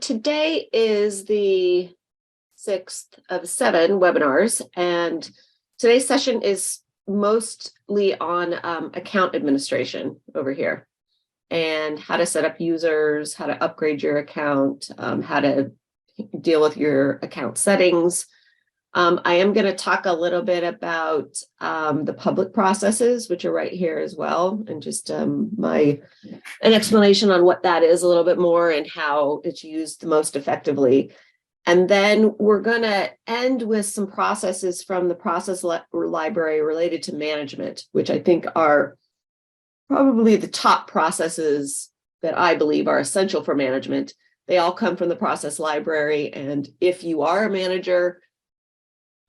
today is the 6th of 7 webinars, and today's session is mostly on account administration over here and how to set up users, how to upgrade your account, how to deal with your account settings. I am going to talk a little bit about the public processes, which are right here as well, and just an explanation on what that is a little bit more and how it's used the most effectively. And then we're going to end with some processes from the process library related to management, which I think are probably the top processes that I believe are essential for management. They all come from the process library. And if you are a manager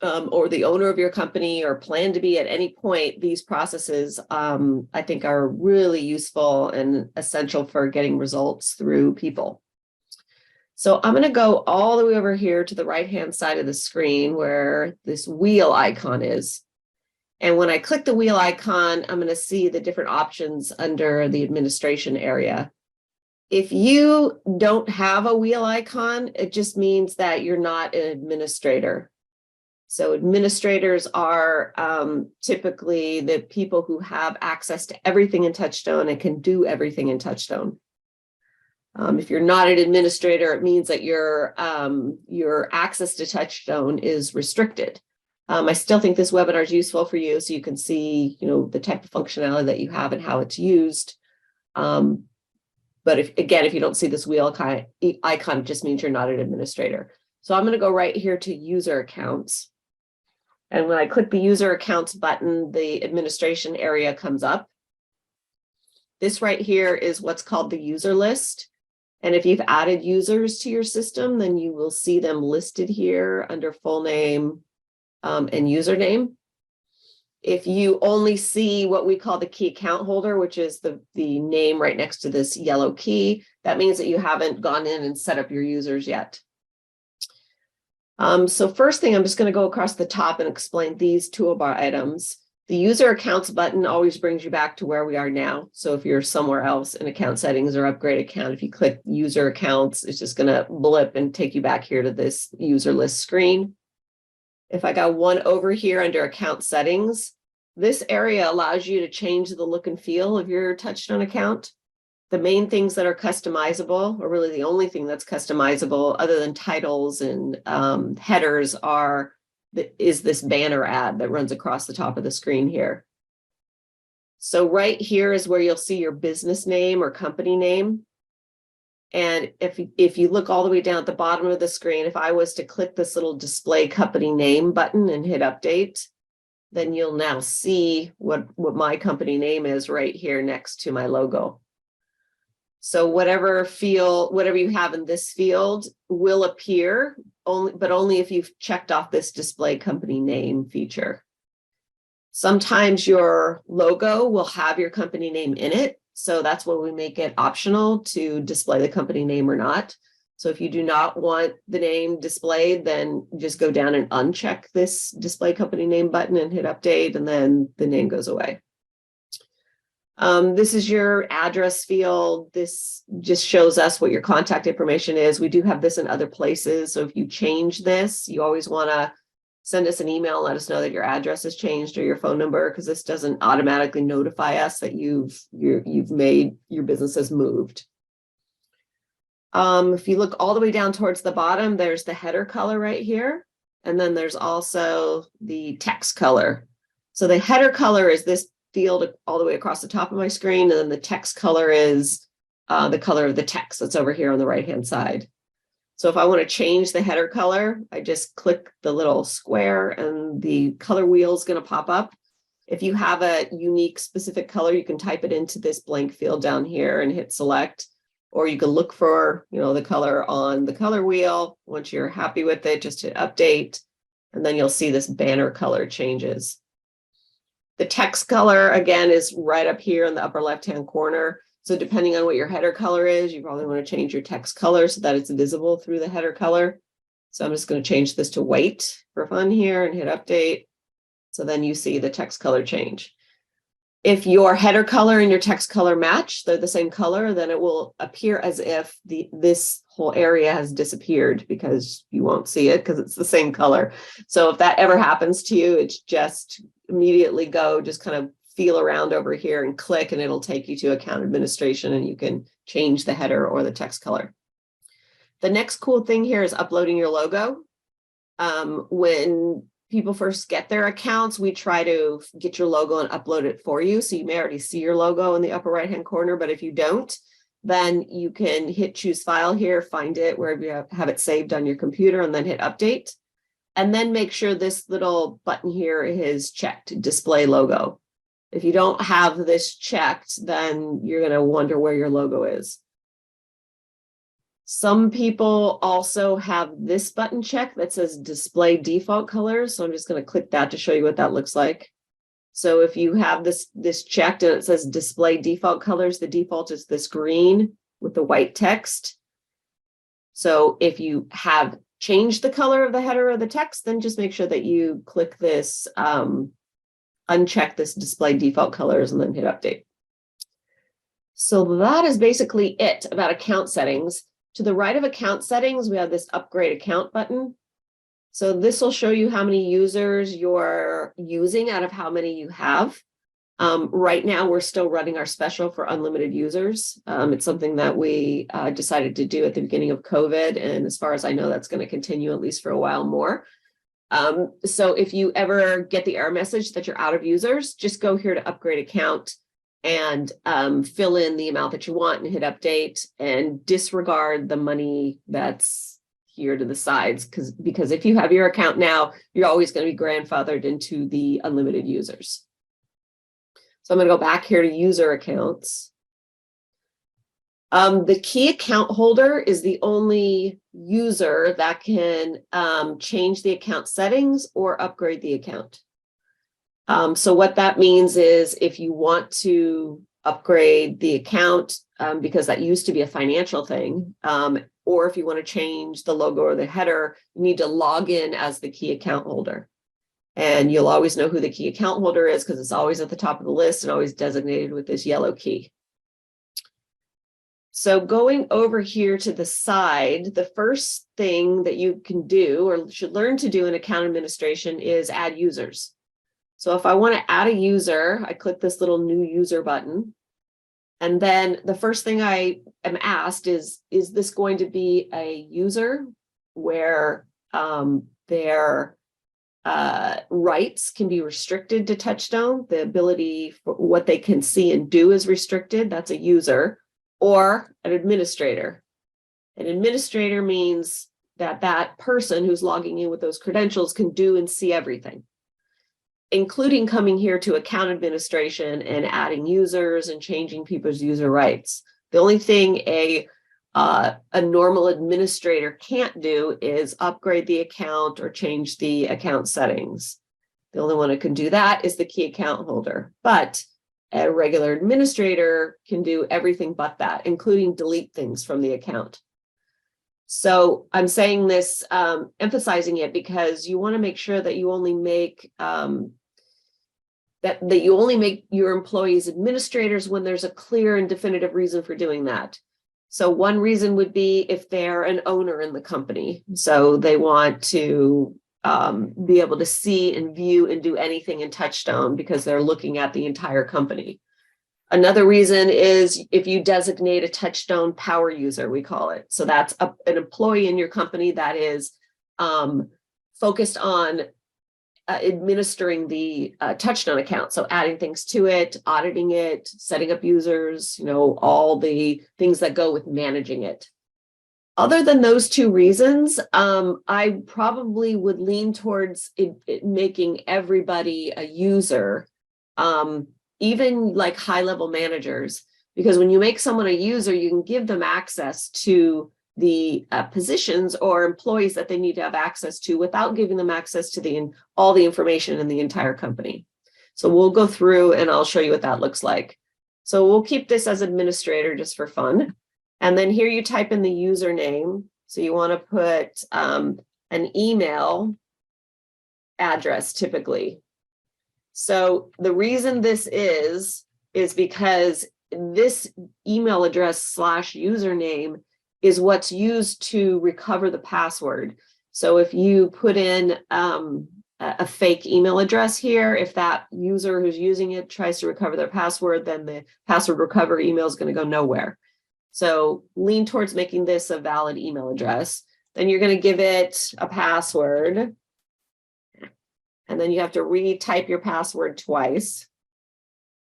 or the owner of your company or plan to be at any point, these processes I think are really useful and essential for getting results through people. So I'm going to go all the way over here to the right-hand side of the screen where this wheel icon is. And when I click the wheel icon, I'm going to see the different options under the administration area. If you don't have a wheel icon, it just means that you're not an administrator. So administrators are typically the people who have access to everything in TouchStone and can do everything in TouchStone. If you're not an administrator, it means that your access to TouchStone is restricted. I still think this webinar is useful for you, so you can see, the type of functionality that you have and how it's used. But if you don't see this wheel icon, it just means you're not an administrator. So I'm going to go right here to user accounts. And when I click the user accounts button, the administration area comes up. This right here is what's called the user list. And if you've added users to your system, then you will see them listed here under full name and username. If you only see what we call the key account holder, which is the name right next to this yellow key, that means that you haven't gone in and set up your users yet. So first thing, I'm just going to go across the top and explain these toolbar items. The user accounts button always brings you back to where we are now. So if you're somewhere else in account settings or upgrade account, if you click user accounts, it's just going to blip and take you back here to this user list screen. If I got one over here under account settings, this area allows you to change the look and feel of your TouchStone account. The main things that are customizable, or really the only thing that's customizable other than titles and headers, is this banner ad that runs across the top of the screen here. So right here is where you'll see your business name or company name. And if you look all the way down at the bottom of the screen, if I was to click this little display company name button and hit update, then you'll now see what my company name is right here next to my logo. So whatever you have in this field will appear, but only if you've checked off this display company name feature. Sometimes your logo will have your company name in it. So that's when we make it optional to display the company name or not. So if you do not want the name displayed, then just go down and uncheck this display company name button and hit update, and then the name goes away. This is your address field. This just shows us what your contact information is. We do have this in other places. So if you change this, you always want to send us an email and let us know that your address has changed or your phone number, because this doesn't automatically notify us that your business has moved. If you look all the way down towards the bottom, there's the header color right here. And then there's also the text color. So the header color is this field all the way across the top of my screen, and then the text color is the color of the text that's over here on the right-hand side. So if I want to change the header color, I just click the little square and the color wheel is going to pop up. If you have a unique specific color, you can type it into this blank field down here and hit select, or you can look for the color on the color wheel. Once you're happy with it, just hit update, and then you'll see this banner color changes. The text color, again, is right up here in the upper left-hand corner. So depending on what your header color is, you probably want to change your text color so that it's visible through the header color. So I'm just going to change this to white for fun here and hit update. So then you see the text color change. If your header color and your text color match, they're the same color, then it will appear as if this whole area has disappeared because you won't see it because it's the same color. So if that ever happens to you, it's just immediately just kind of feel around over here and click, and it'll take you to account administration, and you can change the header or the text color. The next cool thing here is uploading your logo. When people first get their accounts, we try to get your logo and upload it for you. So you may already see your logo in the upper right-hand corner, but if you don't, then you can hit choose file here, find it wherever you have it saved on your computer, and then hit update. And then make sure this little button here is checked, display logo. If you don't have this checked, then you're going to wonder where your logo is. Some people also have this button check that says display default colors. So I'm just going to click that to show you what that looks like. So if you have this checked and it says display default colors, the default is this green with the white text. So if you have changed the color of the header or the text, then just make sure that you click this, uncheck this display default colors, and then hit update. So that is basically it about account settings. To the right of account settings, we have this upgrade account button. So this will show you how many users you're using out of how many you have. Right now, we're still running our special for unlimited users. It's something that we decided to do at the beginning of COVID. And as far as I know, that's going to continue at least for a while more. So if you ever get the error message that you're out of users, just go here to upgrade account and fill in the amount that you want and hit update, and disregard the money that's here to the sides, because if you have your account now, you're always going to be grandfathered into the unlimited users. So I'm going to go back here to user accounts. The key account holder is the only user that can change the account settings or upgrade the account. So what that means is if you want to upgrade the account, because that used to be a financial thing, or if you want to change the logo or the header, you need to log in as the key account holder. And you'll always know who the key account holder is because it's always at the top of the list and always designated with this yellow key. So going over here to the side, the first thing that you can do or should learn to do in account administration is add users. So if I want to add a user, I click this little new user button. And then the first thing I am asked is this going to be a user where their rights can be restricted to TouchStone? The ability for what they can see and do is restricted. That's a user. Or an administrator. An administrator means that that person who's logging in with those credentials can do and see everything, including coming here to account administration and adding users and changing people's user rights. The only thing a normal administrator can't do is upgrade the account or change the account settings. The only one who can do that is the key account holder. But a regular administrator can do everything but that, including delete things from the account. So I'm saying this, emphasizing it because you want to make sure that you only make your employees administrators when there's a clear and definitive reason for doing that. So one reason would be if they're an owner in the company. So they want to be able to see and view and do anything in TouchStone because they're looking at the entire company. Another reason is if you designate a TouchStone power user, we call it. So that's an employee in your company that is focused on administering the TouchStone account. So adding things to it, auditing it, setting up users, all the things that go with managing it. Other than those two reasons, I probably would lean towards it making everybody a user, even like high-level managers, because when you make someone a user, you can give them access to the positions or employees that they need to have access to without giving them access to all the information in the entire company. So we'll go through and I'll show you what that looks like. So we'll keep this as administrator just for fun. And then here you type in the username. So you want to put an email address typically. So the reason this is because this email address / username is what's used to recover the password. So if you put in a fake email address here, if that user who's using it tries to recover their password, then the password recovery email is going to go nowhere. So lean towards making this a valid email address. Then you're going to give it a password. And then you have to retype your password twice.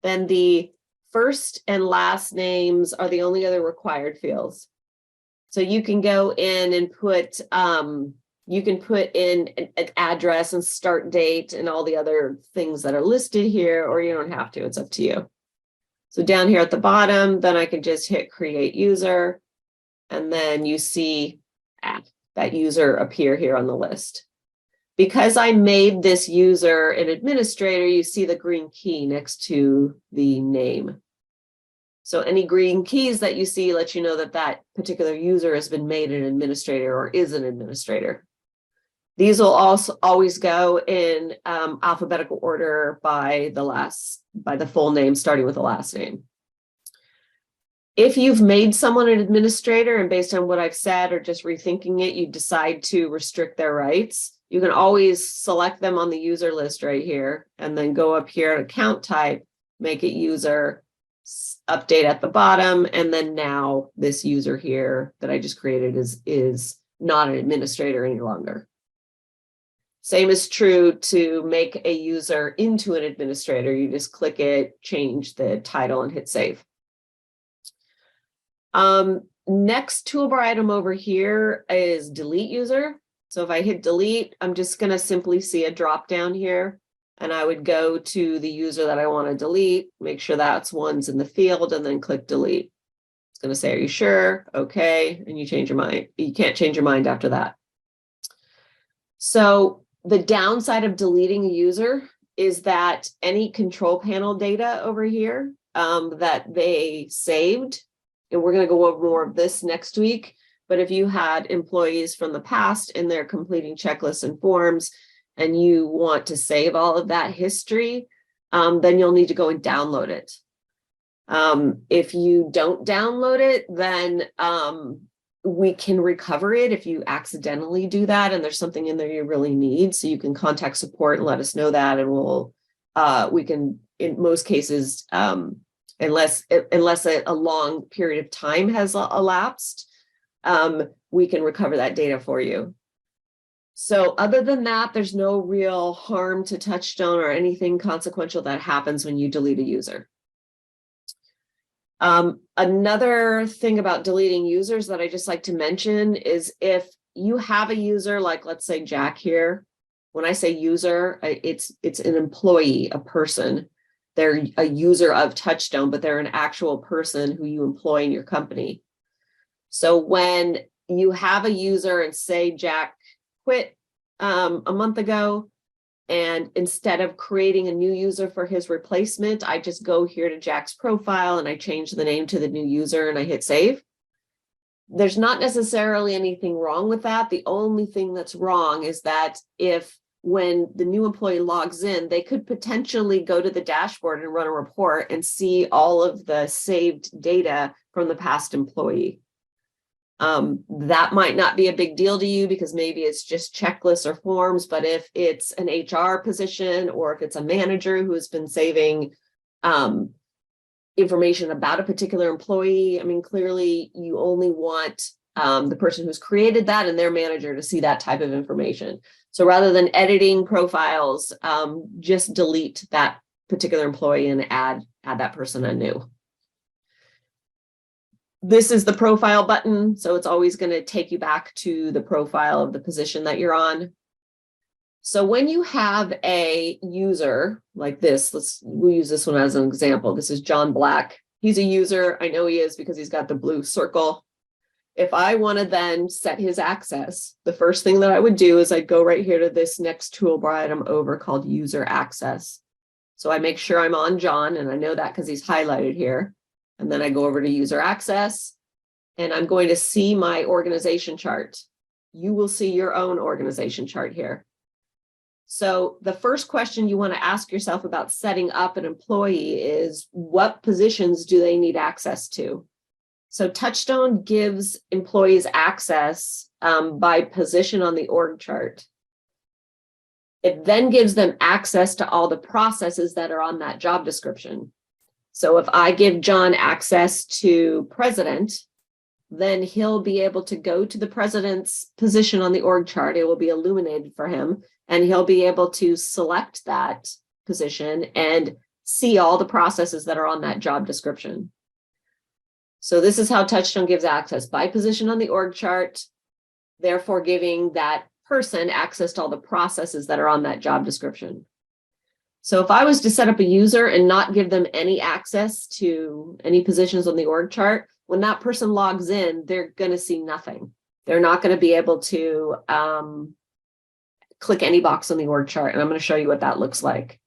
Then the first and last names are the only other required fields. So you can go in and put, you can put in an address and start date and all the other things that are listed here, or you don't have to, it's up to you. So down here at the bottom, then I can just hit create user, and then you see that user appear here on the list. Because I made this user an administrator, you see the green key next to the name. So any green keys that you see let you know that that particular user has been made an administrator or is an administrator. These will also always go in alphabetical order by the full name, starting with the last name. If you've made someone an administrator and based on what I've said or just rethinking it, you decide to restrict their rights, you can always select them on the user list right here and then go up here at account type, make it user, update at the bottom, and then now this user here that I just created is not an administrator any longer. Same is true to make a user into an administrator. You just click it, change the title, and hit save. Next toolbar item over here is delete user. So if I hit delete, I'm just going to simply see a drop down here, and I would go to the user that I want to delete, make sure that's one's in the field, and then click delete. It's going to say, are you sure? Okay. And you change your mind. You can't change your mind after that. So the downside of deleting a user is that any control panel data over here that they saved, and we're going to go over more of this next week, but if you had employees from the past and they're completing checklists and forms and you want to save all of that history, then you'll need to go and download it. If you don't download it, then we can recover it if you accidentally do that and there's something in there you really need. So you can contact support and let us know that, and we can, in most cases, unless a long period of time has elapsed, we can recover that data for you. So other than that, there's no real harm to TouchStone or anything consequential that happens when you delete a user. Another thing about deleting users that I just like to mention is if you have a user, like let's say Jack here, when I say user, it's an employee, a person. They're a user of TouchStone, but they're an actual person who you employ in your company. So when you have a user and say Jack quit a month ago, and instead of creating a new user for his replacement, I just go here to Jack's profile and I change the name to the new user and I hit save. There's not necessarily anything wrong with that. The only thing that's wrong is that when the new employee logs in, they could potentially go to the dashboard and run a report and see all of the saved data from the past employee. That might not be a big deal to you because maybe it's just checklists or forms, but if it's an HR position or if it's a manager who has been saving information about a particular employee, I mean, clearly you only want the person who's created that and their manager to see that type of information. So rather than editing profiles, just delete that particular employee and add that person anew. This is the profile button, so it's always going to take you back to the profile of the position that you're on. So when you have a user like this, we'll use this one as an example. This is John Black. He's a user. I know he is because he's got the blue circle. If I want to then set his access, the first thing that I would do is I'd go right here to this next toolbar item over called user access. So I make sure I'm on John, and I know that because he's highlighted here. And then I go over to user access, and I'm going to see my organization chart. You will see your own organization chart here. So the first question you want to ask yourself about setting up an employee is, what positions do they need access to? So TouchStone gives employees access by position on the org chart. It then gives them access to all the processes that are on that job description. So if I give John access to president, then he'll be able to go to the president's position on the org chart. It will be illuminated for him, and he'll be able to select that position and see all the processes that are on that job description. So this is how TouchStone gives access by position on the org chart, therefore giving that person access to all the processes that are on that job description. So if I was to set up a user and not give them any access to any positions on the org chart, when that person logs in, they're going to see nothing. They're not going to be able to click any box on the org chart. And I'm going to show you what that looks like.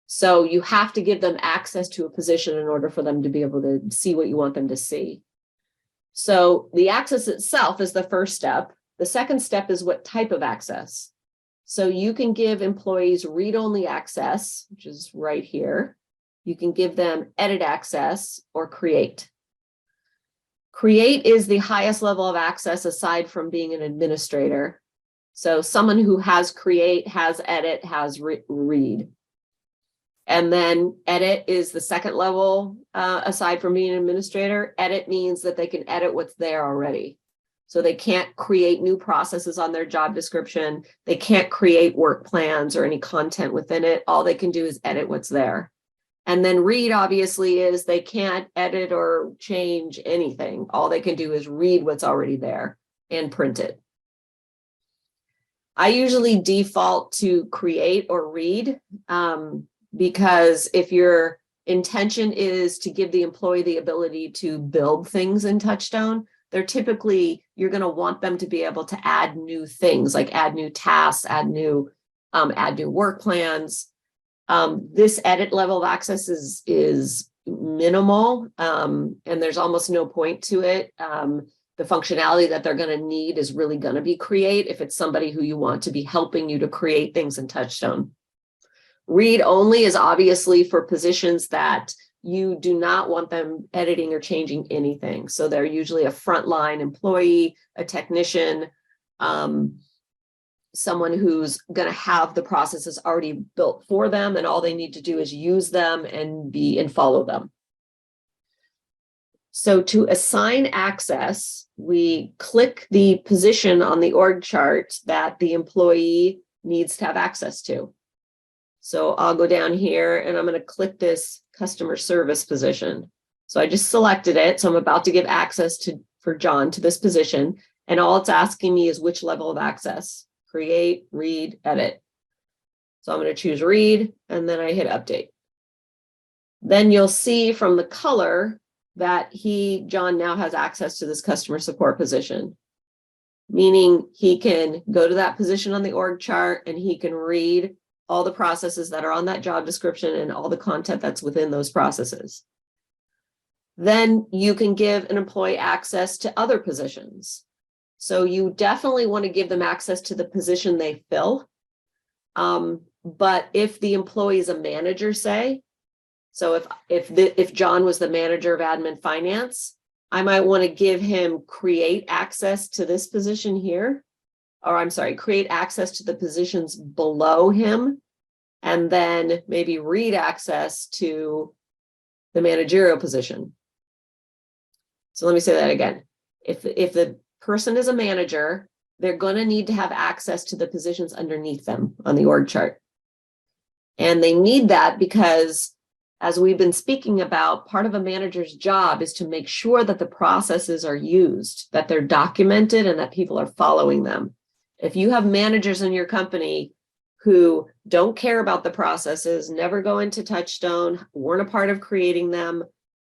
So you have to give them access to a position in order for them to be able to see what you want them to see. So the access itself is the first step. The second step is what type of access. So you can give employees read-only access, which is right here. You can give them edit access or create. Create is the highest level of access aside from being an administrator. So someone who has create, has edit, has read. And then edit is the second level aside from being an administrator. Edit means that they can edit what's there already. So they can't create new processes on their job description. They can't create work plans or any content within it. All they can do is edit what's there. And then read, obviously, is they can't edit or change anything. All they can do is read what's already there and print it. I usually default to create or read because if your intention is to give the employee the ability to build things in TouchStone, you're going to want them to be able to add new things, like add new tasks, add new work plans. This edit level of access is minimal, and there's almost no point to it. The functionality that they're going to need is really going to be create if it's somebody who you want to be helping you to create things in TouchStone. Read only is obviously for positions that you do not want them editing or changing anything. So they're usually a frontline employee, a technician, someone who's going to have the processes already built for them, and all they need to do is use them and follow them. So to assign access, we click the position on the org chart that the employee needs to have access to. So I'll go down here and I'm going to click this customer service position. So I just selected it. So I'm about to give access for John to this position. And all it's asking me is which level of access: create, read, edit. So I'm going to choose read, and then I hit update. Then you'll see from the color that John now has access to this customer support position, meaning he can go to that position on the org chart and he can read all the processes that are on that job description and all the content that's within those processes. Then you can give an employee access to other positions. So you definitely want to give them access to the position they fill. But if the employee is a manager, say, so if John was the manager of admin finance, I might want to give him create access to this position here, or I'm sorry, create access to the positions below him, and then maybe read access to the managerial position. So let me say that again. If the person is a manager, they're going to need to have access to the positions underneath them on the org chart. And they need that because, as we've been speaking about, part of a manager's job is to make sure that the processes are used, that they're documented, and that people are following them. If you have managers in your company who don't care about the processes, never go into TouchStone, weren't a part of creating them,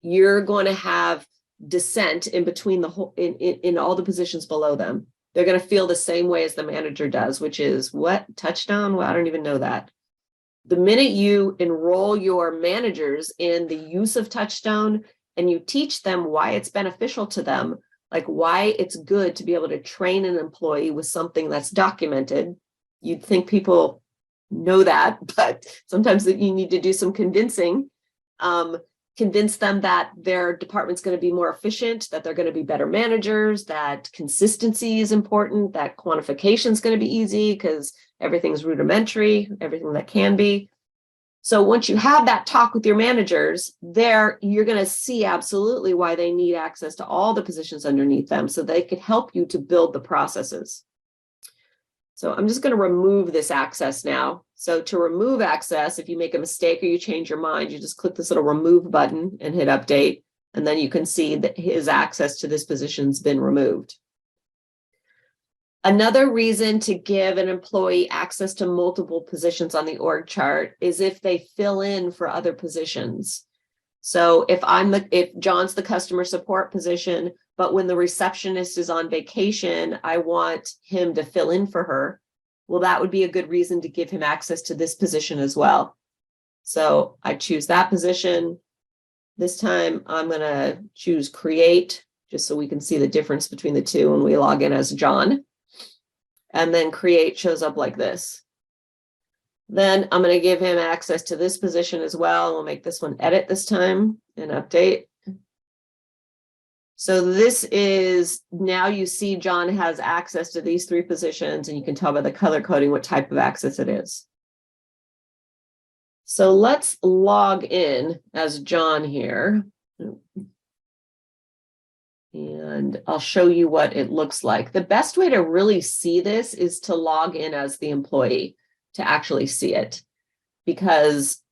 you're going to have dissent in between in all the positions below them. They're going to feel the same way as the manager does, which is, what, TouchStone? Well, I don't even know that. The minute you enroll your managers in the use of TouchStone and you teach them why it's beneficial to them, like why it's good to be able to train an employee with something that's documented, you'd think people know that, but sometimes that you need to do some convincing. Convince them that their department's going to be more efficient, that they're going to be better managers, that consistency is important, that quantification is going to be easy because everything's rudimentary, everything that can be. So once you have that talk with your managers, there you're going to see absolutely why they need access to all the positions underneath them so they could help you to build the processes. So I'm just going to remove this access now. So to remove access, if you make a mistake or you change your mind, you just click this little remove button and hit update. And then you can see that his access to this position's been removed. Another reason to give an employee access to multiple positions on the org chart is if they fill in for other positions. So if John's the customer support position, but when the receptionist is on vacation, I want him to fill in for her. Well, that would be a good reason to give him access to this position as well. So I choose that position. This time I'm going to choose create, just so we can see the difference between the two when we log in as John. And then create shows up like this. Then I'm going to give him access to this position as well. We'll make this one edit this time and update. So this is, now you see John has access to these three positions, and you can tell by the color coding what type of access it is. So let's log in as John here. And I'll show you what it looks like. The best way to really see this is to log in as the employee to actually see it, because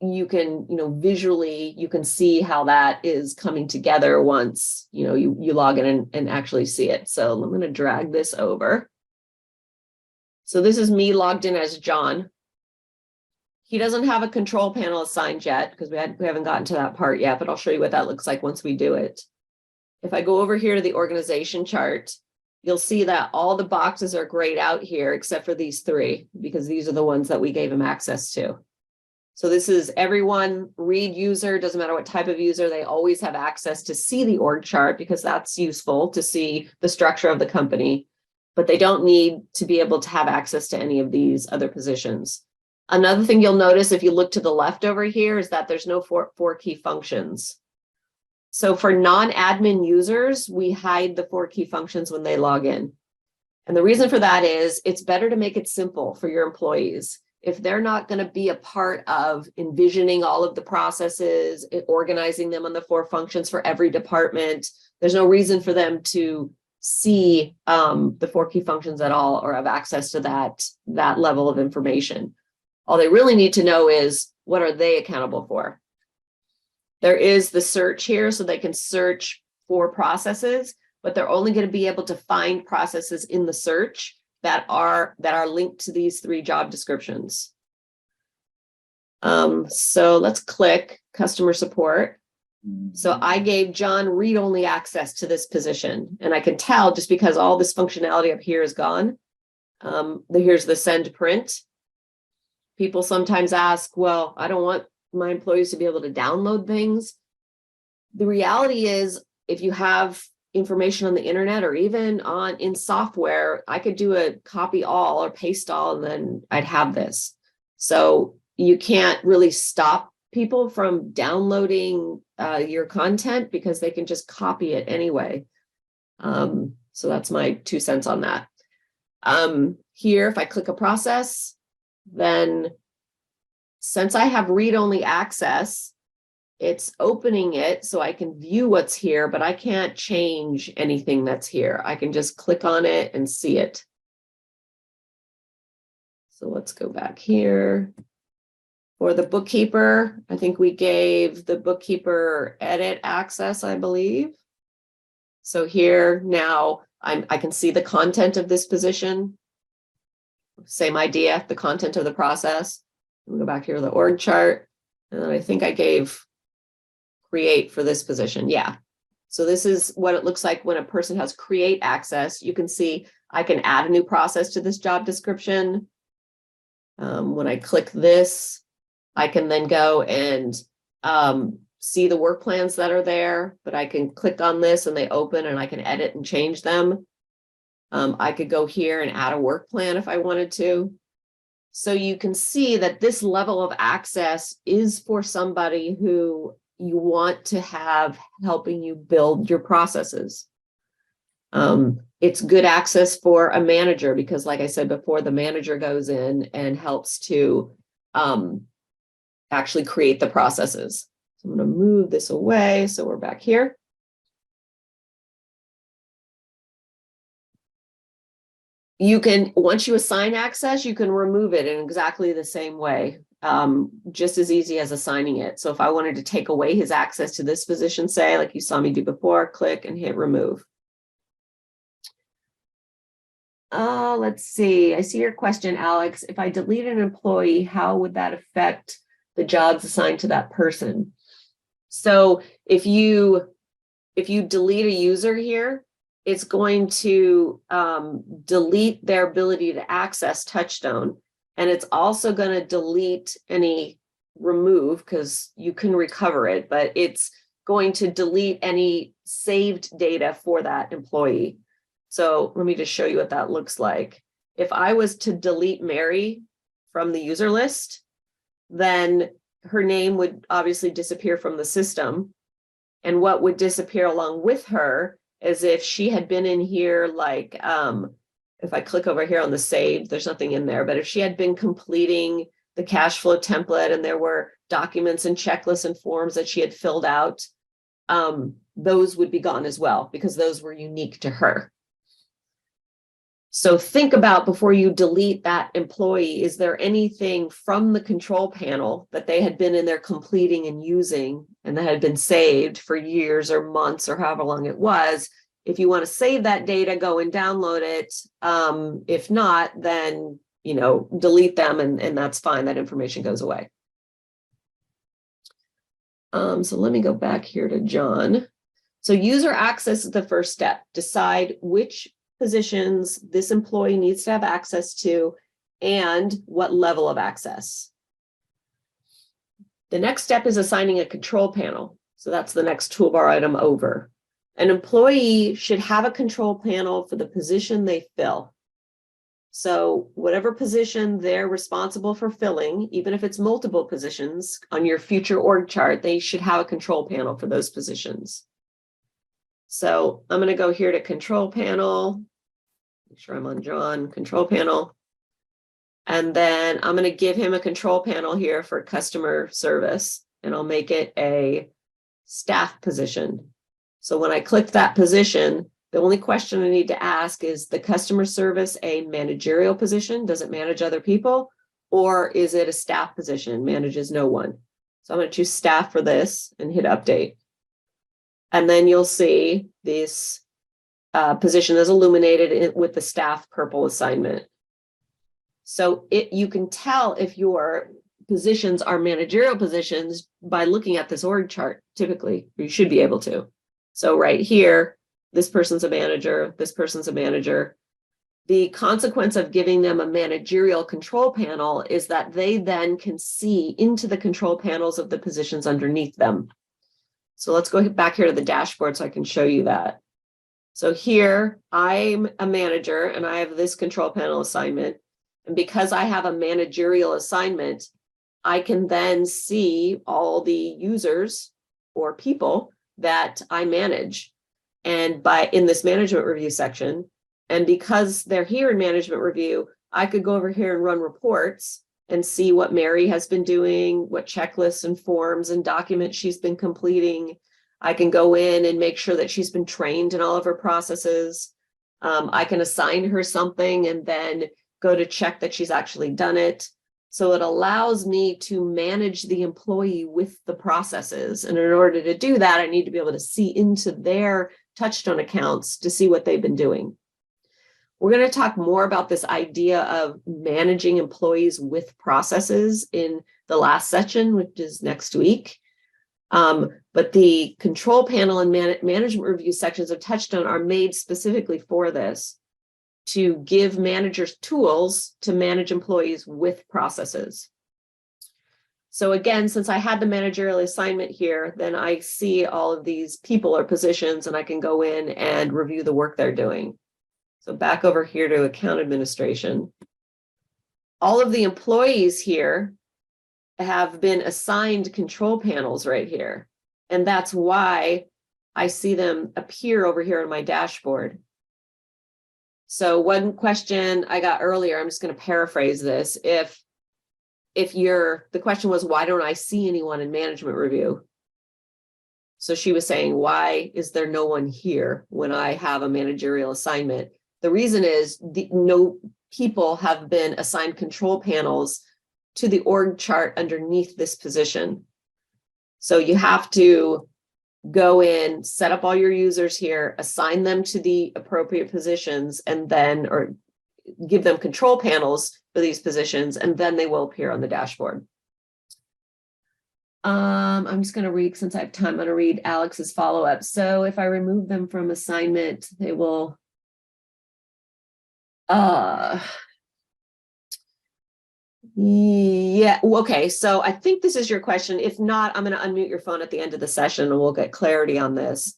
you can, visually, you can see how that is coming together once, you log in and actually see it. So I'm going to drag this over. So this is me logged in as John. He doesn't have a control panel assigned yet because we haven't gotten to that part yet, but I'll show you what that looks like once we do it. If I go over here to the organization chart, you'll see that all the boxes are grayed out here except for these three, because these are the ones that we gave him access to. So this is everyone, read user, doesn't matter what type of user, they always have access to see the org chart because that's useful to see the structure of the company, but they don't need to be able to have access to any of these other positions. Another thing you'll notice if you look to the left over here is that there's no four key functions. So for non-admin users, we hide the 4 key functions when they log in. And the reason for that is it's better to make it simple for your employees. If they're not going to be a part of envisioning all of the processes, organizing them on the 4 functions for every department, there's no reason for them to see the 4 key functions at all or have access to that level of information. All they really need to know is, what are they accountable for? There is the search here, so they can search for processes, but they're only going to be able to find processes in the search that are linked to these 3 job descriptions. So let's click customer support. So I gave John read-only access to this position, and I can tell just because all this functionality up here is gone. Here's the send print. People sometimes ask, well, I don't want my employees to be able to download things. The reality is, if you have information on the internet or even in software, I could do a copy all or paste all, and then I'd have this. So you can't really stop people from downloading your content because they can just copy it anyway. So that's my 2 cents on that. Here, if I click a process, then since I have read-only access, it's opening it so I can view what's here, but I can't change anything that's here. I can just click on it and see it. So let's go back here. For the bookkeeper, I think we gave the bookkeeper edit access, I believe. So here now I can see the content of this position. Same idea, the content of the process. We'll go back here to the org chart. And then I think I gave create for this position. Yeah. So this is what it looks like when a person has create access. You can see I can add a new process to this job description. When I click this, I can then go and see the work plans that are there, but I can click on this and they open and I can edit and change them. I could go here and add a work plan if I wanted to. So you can see that this level of access is for somebody who you want to have helping you build your processes. It's good access for a manager because, like I said before, the manager goes in and helps to actually create the processes. So I'm going to move this away. So we're back here. You can, once you assign access, you can remove it in exactly the same way, just as easy as assigning it. So if I wanted to take away his access to this position, say, like you saw me do before, click and hit remove. Let's see. I see your question, Alex. If I delete an employee, how would that affect the jobs assigned to that person? So if you delete a user here, it's going to delete their ability to access TouchStone. And it's also going to delete any remove because you can recover it, but it's going to delete any saved data for that employee. So let me just show you what that looks like. If I was to delete Mary from the user list, then her name would obviously disappear from the system. And what would disappear along with her is if she had been in here, like if I click over here on the saved, there's nothing in there, but if she had been completing the cash flow template and there were documents and checklists and forms that she had filled out, those would be gone as well because those were unique to her. So think about before you delete that employee, is there anything from the control panel that they had been in there completing and using and that had been saved for years or months or however long it was? If you want to save that data, go and download it. If not, then, delete them and that's fine. That information goes away. So let me go back here to John. So user access is the first step. Decide which positions this employee needs to have access to and what level of access. The next step is assigning a control panel. So that's the next toolbar item over. An employee should have a control panel for the position they fill. So whatever position they're responsible for filling, even if it's multiple positions on your future org chart, they should have a control panel for those positions. So I'm going to go here to control panel. Make sure I'm on John, control panel. And then I'm going to give him a control panel here for customer service, and I'll make it a staff position. So when I click that position, the only question I need to ask is the customer service a managerial position? Does it manage other people? Or is it a staff position, manages no one? So I'm going to choose staff for this and hit update. And then you'll see this position is illuminated with the staff purple assignment. So you can tell if your positions are managerial positions by looking at this org chart, typically. You should be able to. So right here, this person's a manager, this person's a manager. The consequence of giving them a managerial control panel is that they then can see into the control panels of the positions underneath them. So let's go back here to the dashboard so I can show you that. So here I'm a manager and I have this control panel assignment. And because I have a managerial assignment, I can then see all the users or people that I manage and in this management review section. And because they're here in management review, I could go over here and run reports and see what Mary has been doing, what checklists and forms and documents she's been completing. I can go in and make sure that she's been trained in all of her processes. I can assign her something and then go to check that she's actually done it. So it allows me to manage the employee with the processes. And in order to do that, I need to be able to see into their TouchStone accounts to see what they've been doing. We're going to talk more about this idea of managing employees with processes in the last session, which is next week. But the control panel and management review sections of TouchStone are made specifically for this, to give managers tools to manage employees with processes. So again, since I had the managerial assignment here, then I see all of these people or positions and I can go in and review the work they're doing. So back over here to account administration. all of the employees here have been assigned control panels right here. And that's why I see them appear over here on my dashboard. So one question I got earlier, I'm just going to paraphrase this. If the question was, why don't I see anyone in management review? So she was saying, why is there no one here when I have a managerial assignment? The reason is no people have been assigned control panels to the org chart underneath this position. So you have to go in, set up all your users here, assign them to the appropriate positions, and then, or give them control panels for these positions, and then they will appear on the dashboard. I'm just going to read, since I have time, I'm going to read Alex's follow-up. So if I remove them from assignment, they will, yeah, okay. So I think this is your question. If not, I'm going to unmute your phone at the end of the session and we'll get clarity on this.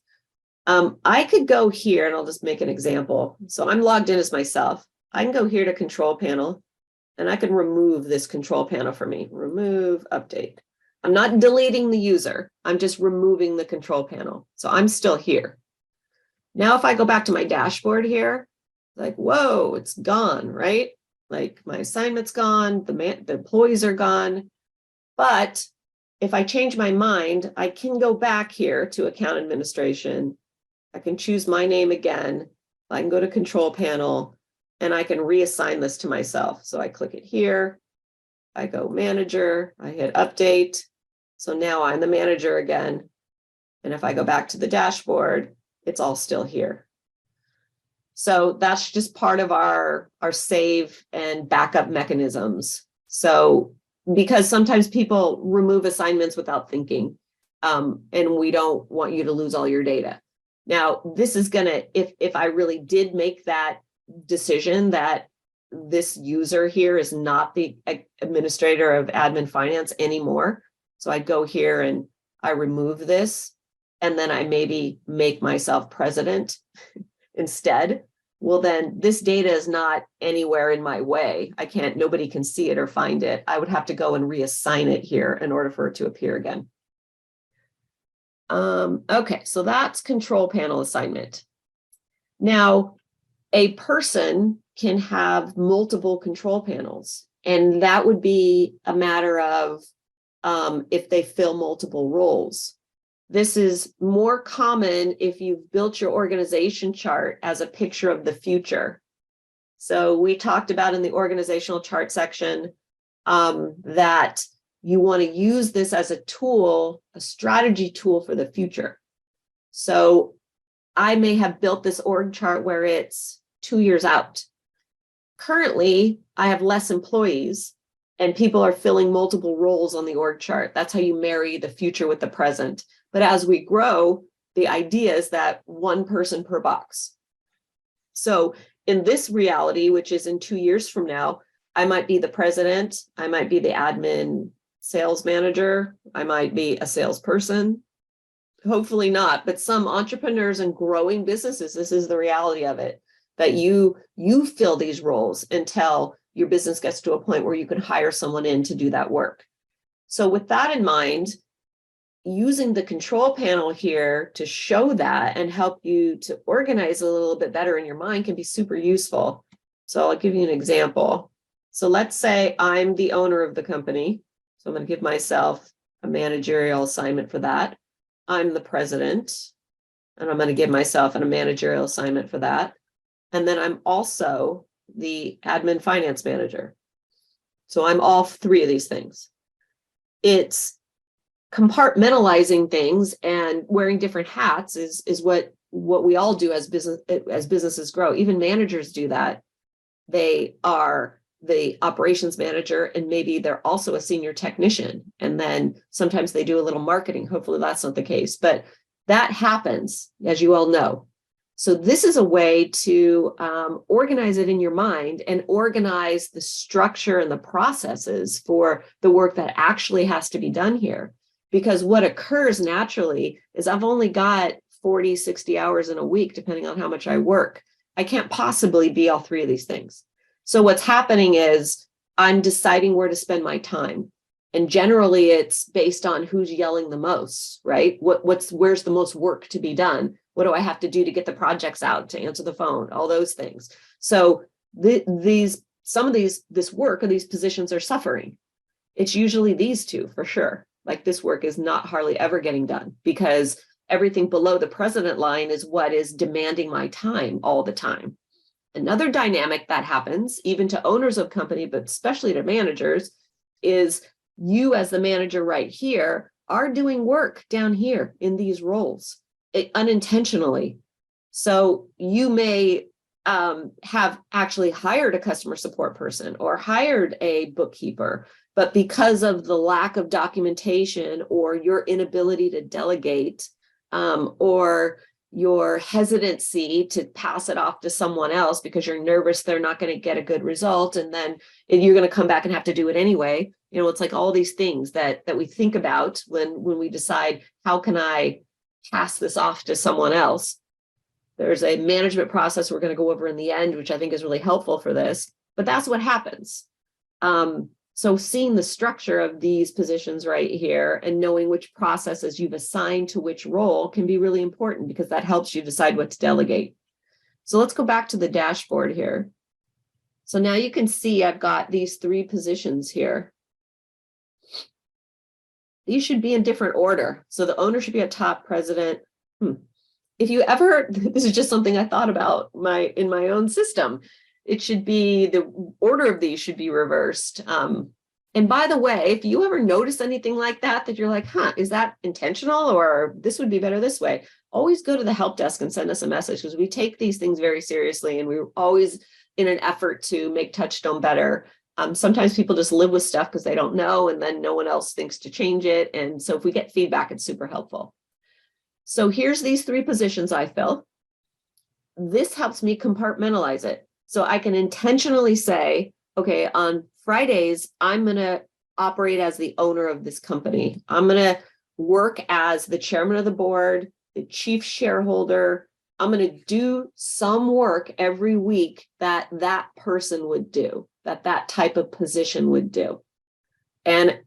I could go here and I'll just make an example. So I'm logged in as myself. I can go here to control panel and I can remove this control panel for me. Remove, update. I'm not deleting the user. I'm just removing the control panel. So I'm still here. Now, if I go back to my dashboard here, like, whoa, it's gone, right? Like my assignment's gone, the employees are gone. But if I change my mind, I can go back here to account administration. I can choose my name again. I can go to control panel and I can reassign this to myself. So I click it here. I go manager, I hit update. So now I'm the manager again. And if I go back to the dashboard, it's all still here. So that's just part of our save and backup mechanisms. So because sometimes people remove assignments without thinking, and we don't want you to lose all your data. Now, this is gonna, if I really did make that decision that this user here is not the administrator of admin finance anymore, so I go here and I remove this, and then I maybe make myself president instead. Well, then this data is not anywhere in my way. Nobody can see it or find it. I would have to go and reassign it here in order for it to appear again. Okay, so that's control panel assignment. Now, a person can have multiple control panels, and that would be a matter of if they fill multiple roles. This is more common if you've built your organization chart as a picture of the future. So we talked about in the organizational chart section that you want to use this as a tool, a strategy tool for the future. So I may have built this org chart where it's 2 years out. Currently, I have less employees and people are filling multiple roles on the org chart. That's how you marry the future with the present. But as we grow, the idea is that one person per box. So in this reality, which is in 2 years from now, I might be the president, I might be the admin sales manager, I might be a salesperson. Hopefully not, but some entrepreneurs and growing businesses, this is the reality of it, that you fill these roles until your business gets to a point where you can hire someone in to do that work. So with that in mind, using the control panel here to show that and help you to organize a little bit better in your mind can be super useful. So I'll give you an example. So let's say I'm the owner of the company. So I'm going to give myself a managerial assignment for that. I'm the president, and I'm going to give myself a managerial assignment for that. And then I'm also the admin finance manager. So I'm all three of these things. It's compartmentalizing things and wearing different hats is what we all do as businesses grow. Even managers do that. They are the operations manager, and maybe they're also a senior technician. And then sometimes they do a little marketing. Hopefully that's not the case, but that happens, as you all know. So this is a way to organize it in your mind and organize the structure and the processes for the work that actually has to be done here. Because what occurs naturally is I've only got 40, 60 hours in a week, depending on how much I work. I can't possibly be all three of these things. So what's happening is I'm deciding where to spend my time. And generally it's based on who's yelling the most, right? Where's the most work to be done? What do I have to do to get the projects out, to answer the phone, all those things. So this work or these positions are suffering. It's usually these two for sure. Like this work is not hardly ever getting done because everything below the president line is what is demanding my time all the time. Another dynamic that happens even to owners of company, but especially to managers, is you as the manager right here are doing work down here in these roles unintentionally. So you may have actually hired a customer support person or hired a bookkeeper, but because of the lack of documentation or your inability to delegate or your hesitancy to pass it off to someone else because you're nervous they're not going to get a good result, and then you're going to come back and have to do it anyway. You know, it's like all these things that we think about when we decide, how can I pass this off to someone else? There's a management process we're going to go over in the end, which I think is really helpful for this, but that's what happens. So seeing the structure of these positions right here and knowing which processes you've assigned to which role can be really important because that helps you decide what to delegate. So let's go back to the dashboard here. So now you can see I've got these three positions here. These should be in different order. So the owner should be at top, president. If you ever, this is just something I thought about in my own system. It should be, the order of these should be reversed. And by the way, if you ever notice anything like that you're like, is that intentional, or this would be better this way, always go to the help desk and send us a message, because we take these things very seriously and we're always in an effort to make TouchStone better. Sometimes people just live with stuff because they don't know, and then no one else thinks to change it. And so if we get feedback, it's super helpful. So here's these three positions I fill. This helps me compartmentalize it. So I can intentionally say, okay, on Fridays, I'm going to operate as the owner of this company. I'm going to work as the chairman of the board, the chief shareholder. I'm going to do some work every week that person would do, that type of position would do. And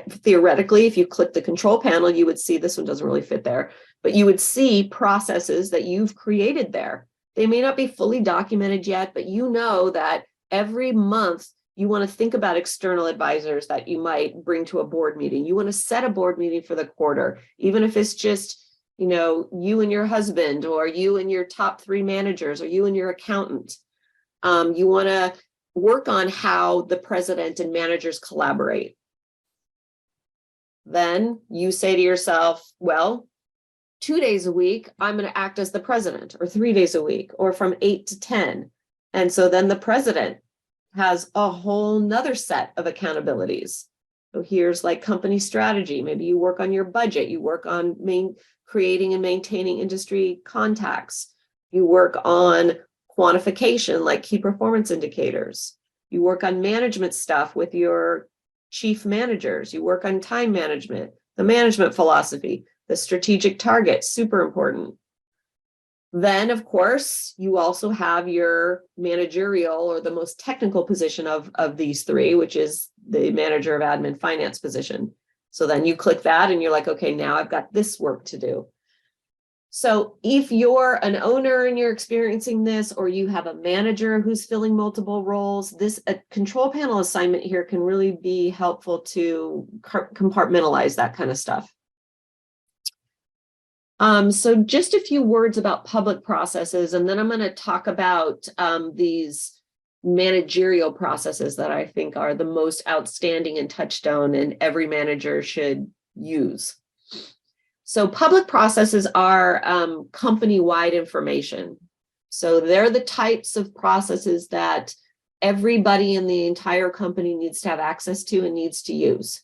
theoretically, if you click the control panel, you would see, this one doesn't really fit there, but you would see processes that you've created there. They may not be fully documented yet, but you know that every month you want to think about external advisors that you might bring to a board meeting. You want to set a board meeting for the quarter, even if it's just, you and your husband, or you and your top three managers, or you and your accountant. You want to work on how the president and managers collaborate. Then you say to yourself, well, 2 days a week, I'm going to act as the president, or 3 days a week, or from 8 to 10. And so then the president has a whole nother set of accountabilities. So here's like company strategy. Maybe you work on your budget. You work on creating and maintaining industry contacts. You work on quantification, like key performance indicators. You work on management stuff with your chief managers. You work on time management, the management philosophy, the strategic target, super important. Then, of course, you also have your managerial, or the most technical position of these three, which is the manager of admin finance position. So then you click that and you're like, okay, now I've got this work to do. So if you're an owner and you're experiencing this, or you have a manager who's filling multiple roles, a control panel assignment here can really be helpful to compartmentalize that kind of stuff. So just a few words about public processes, and then I'm going to talk about these managerial processes that I think are the most outstanding in TouchStone and every manager should use. So public processes are company-wide information. So they're the types of processes that everybody in the entire company needs to have access to and needs to use.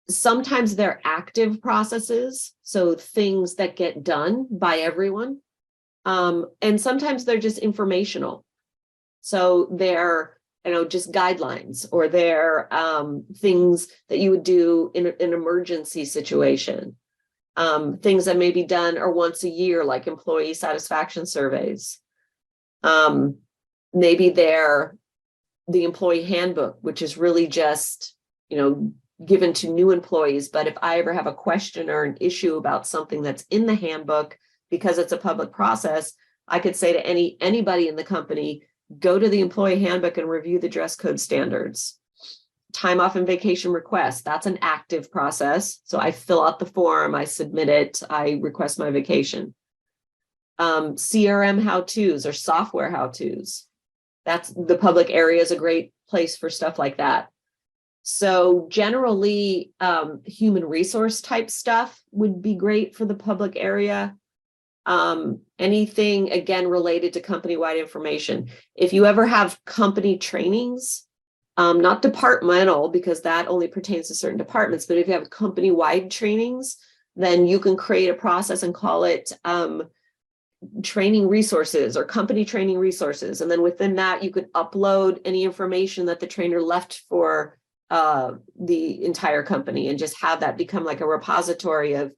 Sometimes they're active processes, so things that get done by everyone. And sometimes they're just informational. So they're, just guidelines, or they're things that you would do in an emergency situation. Things that may be done or once a year, like employee satisfaction surveys. Maybe they're the employee handbook, which is really just, given to new employees. But if I ever have a question or an issue about something that's in the handbook, because it's a public process, I could say to anybody in the company, go to the employee handbook and review the dress code standards. Time off and vacation requests, that's an active process. So I fill out the form, I submit it, I request my vacation. CRM how-tos or software how-tos. That's the public area is a great place for stuff like that. So generally, human resource type stuff would be great for the public area. Anything, again, related to company-wide information. If you ever have company trainings, not departmental, because that only pertains to certain departments, but if you have company-wide trainings, then you can create a process and call it training resources or company training resources. And then within that, you could upload any information that the trainer left for the entire company and just have that become like a repository of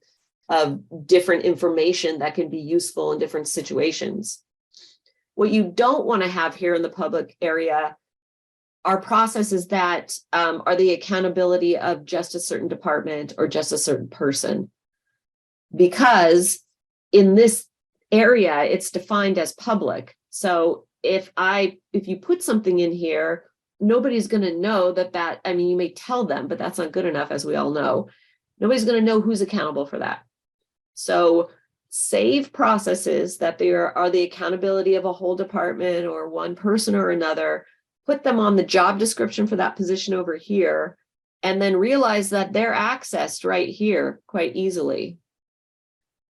different information that can be useful in different situations. What you don't want to have here in the public area are processes that are the accountability of just a certain department or just a certain person. Because in this area, it's defined as public. So if you put something in here, nobody's going to know that, you may tell them, but that's not good enough, as we all know. Nobody's going to know who's accountable for that. So save processes that are the accountability of a whole department or one person or another, put them on the job description for that position over here, and then realize that they're accessed right here quite easily.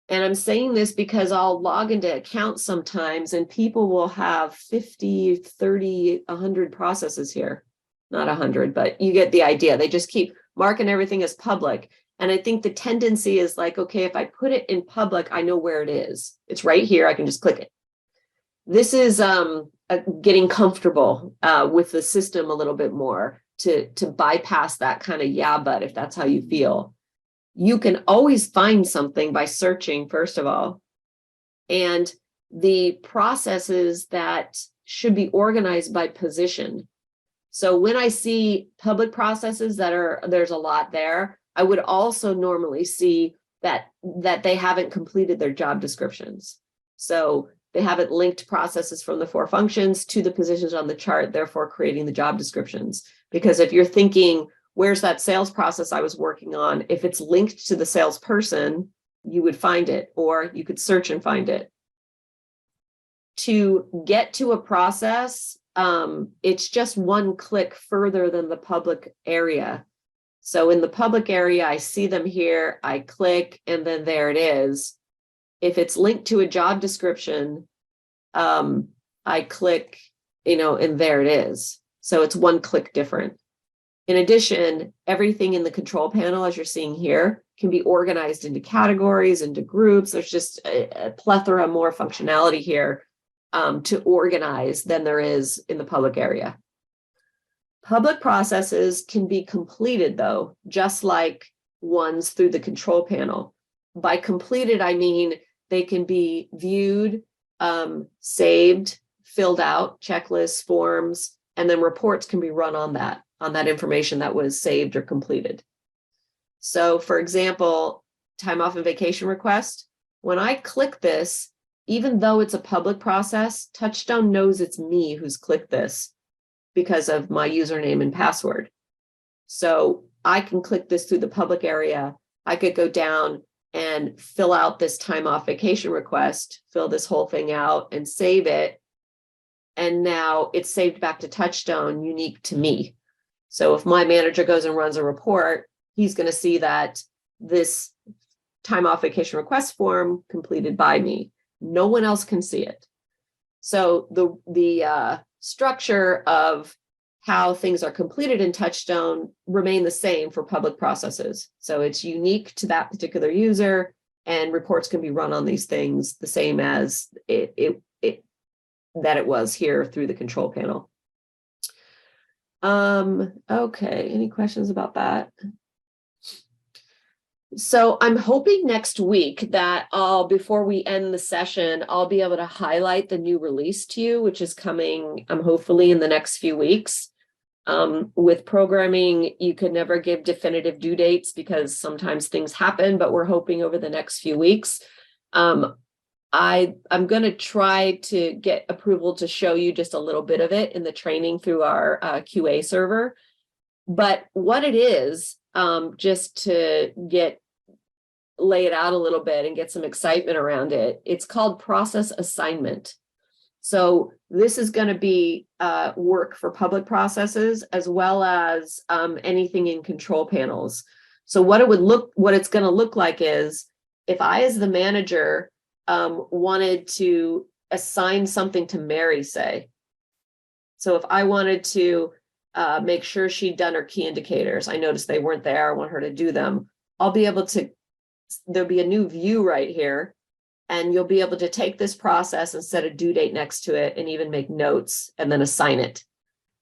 And I'm saying this because I'll log into accounts sometimes and people will have 50, 30, 100 processes here. Not 100, but you get the idea. They just keep marking everything as public. And I think the tendency is like, okay, if I put it in public, I know where it is. It's right here. I can just click it. This is getting comfortable with the system a little bit more to bypass that kind of yeah, but if that's how you feel. You can always find something by searching, first of all. And the processes that should be organized by position. So when I see public processes there's a lot there, I would also normally see that they haven't completed their job descriptions. So they haven't linked processes from the 4 functions to the positions on the chart, therefore creating the job descriptions. Because if you're thinking, where's that sales process I was working on? If it's linked to the salesperson, you would find it, or you could search and find it. To get to a process, it's just one click further than the public area. So in the public area, I see them here, I click, and then there it is. If it's linked to a job description, I click, and there it is. So it's one click different. In addition, everything in the control panel, as you're seeing here, can be organized into categories, into groups. There's just a plethora more functionality here to organize than there is in the public area. Public processes can be completed, though, just like ones through the control panel. By completed, I mean they can be viewed, saved, filled out, checklists, forms, and then reports can be run on that information that was saved or completed. So for example, time off and vacation request, when I click this, even though it's a public process, TouchStone knows it's me who's clicked this because of my username and password. So I can click this through the public area. I could go down and fill out this time off vacation request, fill this whole thing out and save it. And now it's saved back to TouchStone, unique to me. So if my manager goes and runs a report, he's going to see that this time off vacation request form completed by me. No one else can see it. So the structure of how things are completed in TouchStone remain the same for public processes. So it's unique to that particular user, and reports can be run on these things the same as it was here through the control panel. Okay, any questions about that? So I'm hoping next week that before we end the session, I'll be able to highlight the new release to you, which is coming, hopefully in the next few weeks. With programming, you can never give definitive due dates because sometimes things happen, but we're hoping over the next few weeks. I'm going to try to get approval to show you just a little bit of it in the training through our QA server. But what it is, just to lay it out a little bit and get some excitement around it, it's called process assignment. So this is going to be work for public processes as well as anything in control panels. So what it's going to look like is if I, as the manager, wanted to assign something to Mary, say. So if I wanted to make sure she'd done her key indicators, I noticed they weren't there, I want her to do them, I'll be able to, there'll be a new view right here, and you'll be able to take this process and set a due date next to it and even make notes and then assign it.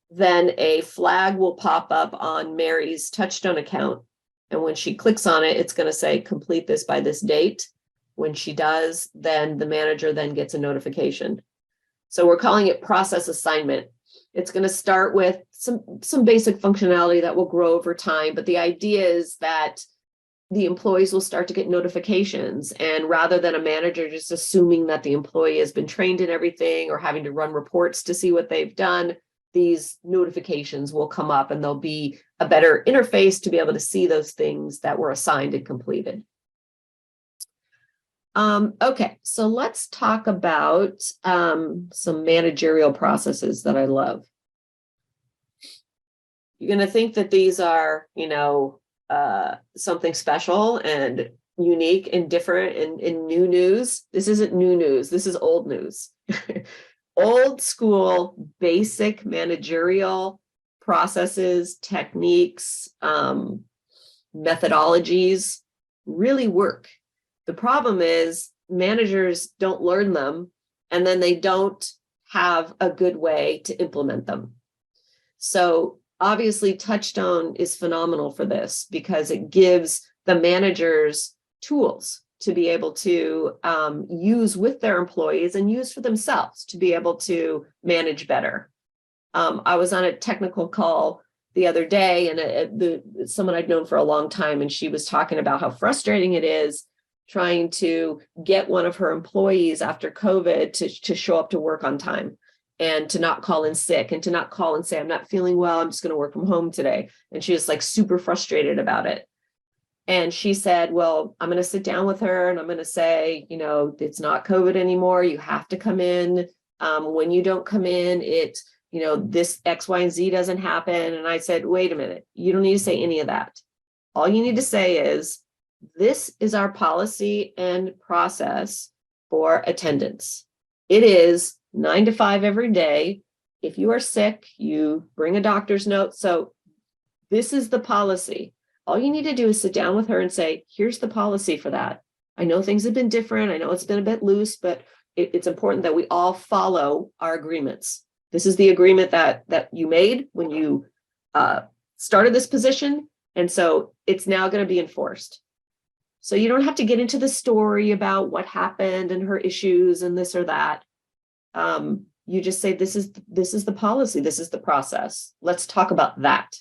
Then a flag will pop up on Mary's TouchStone account. And when she clicks on it, it's going to say complete this by this date. When she does, then the manager then gets a notification. So we're calling it process assignment. It's going to start with some basic functionality that will grow over time. But the idea is that the employees will start to get notifications. And rather than a manager just assuming that the employee has been trained in everything or having to run reports to see what they've done, these notifications will come up and there'll be a better interface to be able to see those things that were assigned and completed. Okay, so let's talk about some managerial processes that I love. You're going to think that these are, something special and unique and different and new news. This isn't new news. This is old news. Old school, basic managerial processes, techniques, methodologies really work. The problem is managers don't learn them, and then they don't have a good way to implement them. So obviously, TouchStone is phenomenal for this because it gives the managers tools to be able to use with their employees and use for themselves to be able to manage better. I was on a technical call the other day, and someone I'd known for a long time, and she was talking about how frustrating it is trying to get one of her employees after COVID to show up to work on time and to not call in sick and to not call and say, I'm not feeling well, I'm just going to work from home today. And she was like super frustrated about it. And she said, well, I'm going to sit down with her and I'm going to say, it's not COVID anymore. You have to come in. When you don't come in, this X, Y, and Z doesn't happen. And I said, wait a minute, you don't need to say any of that. All you need to say is, this is our policy and process for attendance. It is 9 to 5 every day. If you are sick, you bring a doctor's note. So this is the policy. All you need to do is sit down with her and say, here's the policy for that. I know things have been different. I know it's been a bit loose, but it's important that we all follow our agreements. This is the agreement that you made when you started this position. And so it's now going to be enforced. So you don't have to get into the story about what happened and her issues and this or that. You just say, this is the policy. This is the process. Let's talk about that.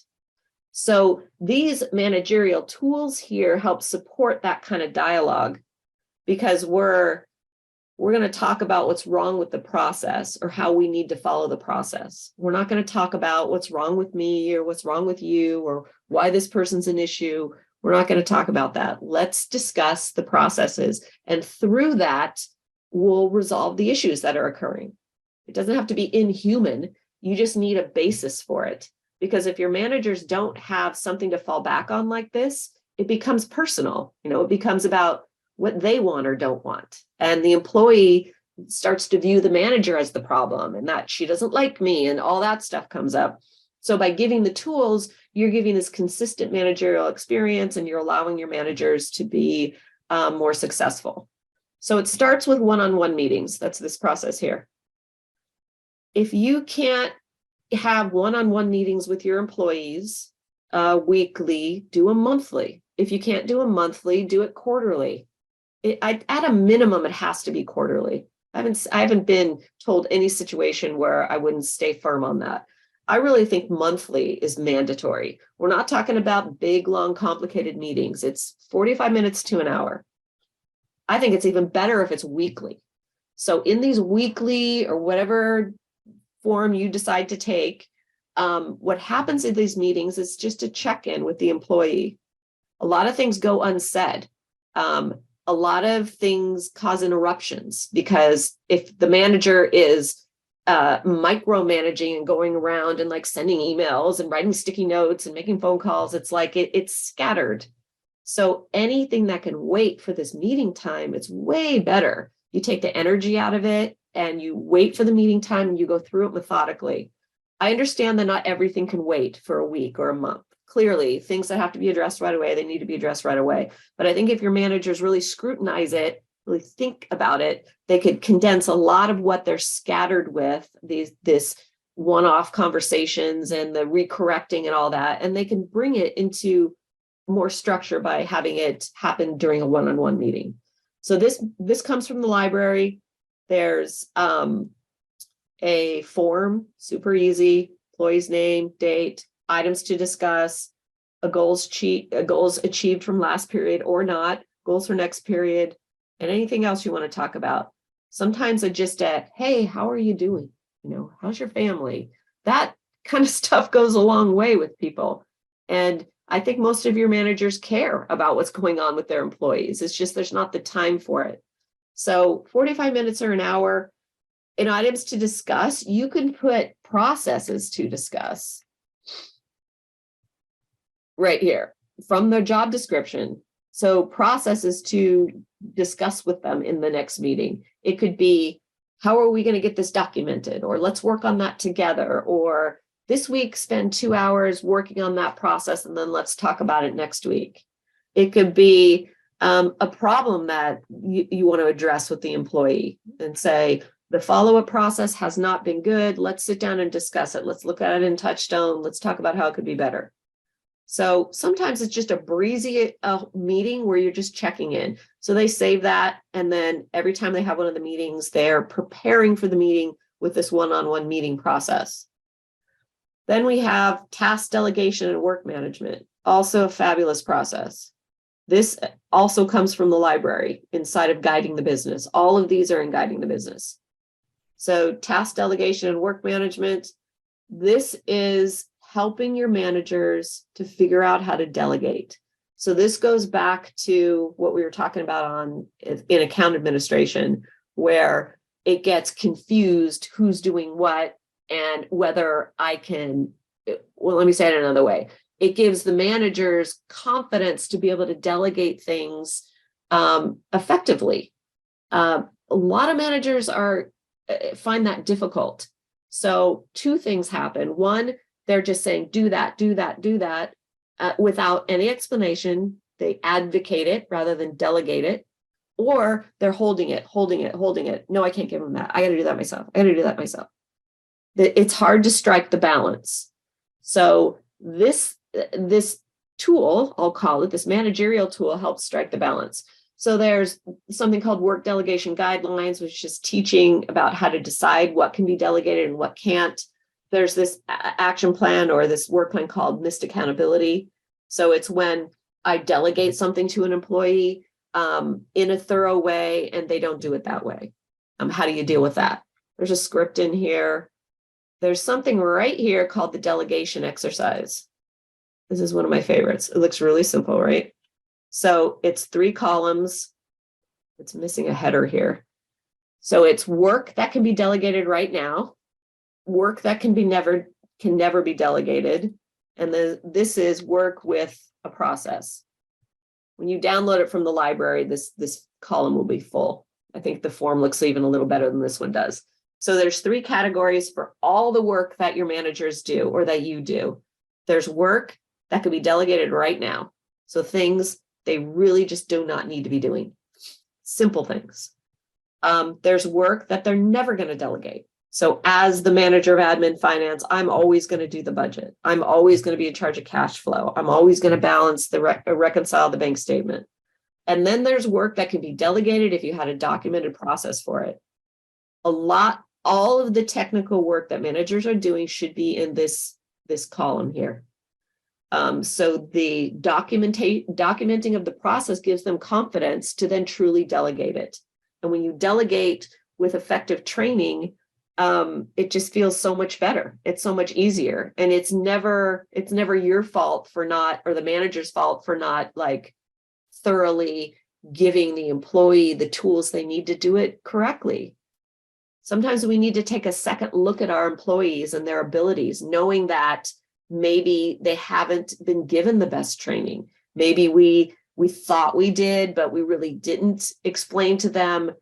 So these managerial tools here help support that kind of dialogue, because we're going to talk about what's wrong with the process or how we need to follow the process. We're not going to talk about what's wrong with me or what's wrong with you or why this person's an issue. We're not going to talk about that. Let's discuss the processes. And through that, we'll resolve the issues that are occurring. It doesn't have to be inhuman. You just need a basis for it. Because if your managers don't have something to fall back on like this, it becomes personal. It becomes about what they want or don't want. And the employee starts to view the manager as the problem and that she doesn't like me and all that stuff comes up. So by giving the tools, you're giving this consistent managerial experience and you're allowing your managers to be more successful. So it starts with one-on-one meetings. That's this process here. If you can't have one-on-one meetings with your employees weekly, do them monthly. If you can't do a monthly, do it quarterly. At a minimum, it has to be quarterly. I haven't been told any situation where I wouldn't stay firm on that. I really think monthly is mandatory. We're not talking about big, long, complicated meetings. It's 45 minutes to an hour. I think it's even better if it's weekly. So in these weekly or whatever form you decide to take, what happens in these meetings is just a check-in with the employee. A lot of things go unsaid. A lot of things cause interruptions because if the manager is micromanaging and going around and like sending emails and writing sticky notes and making phone calls, it's like it's scattered. So anything that can wait for this meeting time, it's way better. You take the energy out of it and you wait for the meeting time and you go through it methodically. I understand that not everything can wait for a week or a month. Clearly, things that have to be addressed right away, they need to be addressed right away. But I think if your managers really scrutinize it, really think about it, they could condense a lot of what they're scattered with, this one-off conversations and the recorrecting and all that, and they can bring it into more structure by having it happen during a one-on-one meeting. So this comes from the library. There's a form, super easy, employee's name, date, items to discuss, goals achieved from last period or not, goals for next period, and anything else you want to talk about. Sometimes just hey, how are you doing? How's your family? That kind of stuff goes a long way with people. And I think most of your managers care about what's going on with their employees. It's just there's not the time for it. So 45 minutes or an hour. In items to discuss, you can put processes to discuss right here from the job description. So processes to discuss with them in the next meeting. It could be, how are we going to get this documented? Or let's work on that together. Or this week, spend 2 hours working on that process, and then let's talk about it next week. It could be a problem that you want to address with the employee and say, the follow-up process has not been good. Let's sit down and discuss it. Let's look at it in TouchStone. Let's talk about how it could be better. So sometimes it's just a breezy meeting where you're just checking in. So they save that. And then every time they have one of the meetings, they're preparing for the meeting with this one-on-one meeting process. Then we have task delegation and work management, also a fabulous process. This also comes from the library inside of Guiding the Business. All of these are in Guiding the Business. So task delegation and work management, this is helping your managers to figure out how to delegate. So this goes back to what we were talking about in account administration, where it gets confused who's doing what and whether I can, well, let me say it another way. It gives the managers confidence to be able to delegate things effectively. A lot of managers find that difficult. So two things happen. One, they're just saying, do that, do that, do that, without any explanation. They advocate it rather than delegate it, or they're holding it. No, I can't give them that. I got to do that myself. It's hard to strike the balance. So this tool, I'll call it, this managerial tool, helps strike the balance. So there's something called work delegation guidelines, which is teaching about how to decide what can be delegated and what can't. There's this action plan or this work plan called missed accountability. So it's when I delegate something to an employee in a thorough way and they don't do it that way. How do you deal with that? There's a script in here. There's something right here called the delegation exercise. This is one of my favorites. It looks really simple, right? So it's 3 columns. It's missing a header here. So it's work that can be delegated right now, work that can never be delegated, and then this is work with a process. When you download it from the library, this column will be full. I think the form looks even a little better than this one does. So there's 3 categories for all the work that your managers do or that you do. There's work that can be delegated right now. So things they really just do not need to be doing. Simple things. There's work that they're never going to delegate. So as the manager of admin finance, I'm always going to do the budget. I'm always going to be in charge of cash flow. I'm always going to balance reconcile the bank statement. And then there's work that can be delegated if you had a documented process for it. All of the technical work that managers are doing should be in this column here. So the documenting of the process gives them confidence to then truly delegate it. And when you delegate with effective training, it just feels so much better. It's so much easier. And it's never your fault for not, or the manager's fault for not like thoroughly giving the employee the tools they need to do it correctly. Sometimes we need to take a second look at our employees and their abilities, knowing that maybe they haven't been given the best training. Maybe we thought we did, but we really didn't explain to them